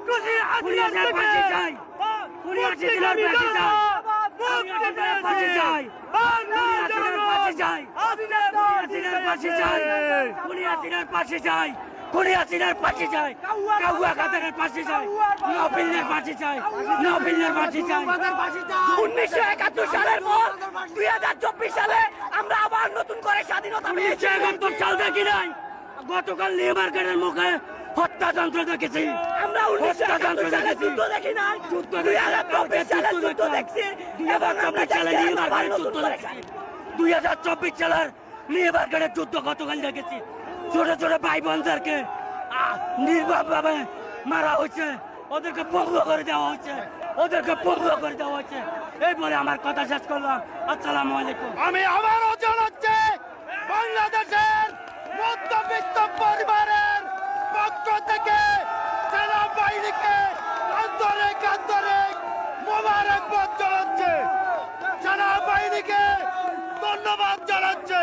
খুনিয়াদের ফাঁসি চাই, খুনিয়াদের ফাঁসি চাই, খুনিয়াদের ফাঁসি চাই, খুনিয়াদের ফাঁসি চাই, খুনিয়াদের ফাঁসি চাই, খুনিয়াদের ফাঁসি চাই, খুনিয়াদের ফাঁসি চাই, কাউয়া কাদের ফাঁসি চাই, নবিলের ফাঁসি চাই, নবিলের ফাঁসি চাই। 1971 সালের পর 2024 সালে আমরা আবার নতুন করে স্বাধীনতা পেয়েছি। 1971 সাল দেখি নাই, গতকাল লেবার গার্ডের মুখে হত্যাযন্ত্র দেখেছি আমরা। 1971 সালে যুদ্ধ দেখি নাই, 2024 সালে যুদ্ধ দেখছি। 2024 সালে লেবার গার্ডের যুদ্ধ দেখছি, 2024 সালের লেবার গার্ডের যুদ্ধ গতকাল দেখেছি। ছোট ছোট ভাই বোনদেরকে নির্মমভাবে মারা হয়েছে, ওদেরকে পঙ্গু করে দেওয়া হয়েছে, ওদেরকে পঙ্গু করে দেওয়া হয়েছে। এই বলে আমার কথা শেষ করলাম। আসসালামু আলাইকুম। আমি আবারও জানাচ্ছি, বাংলাদেশের মধ্যবিত্ত পরিবারের পক্ষ থেকে সেনাবাহিনীকে আন্তরিক আন্তরিক মোবারকবাদ জানাচ্ছে, সেনাবাহিনীকে ধন্যবাদ জানাচ্ছে।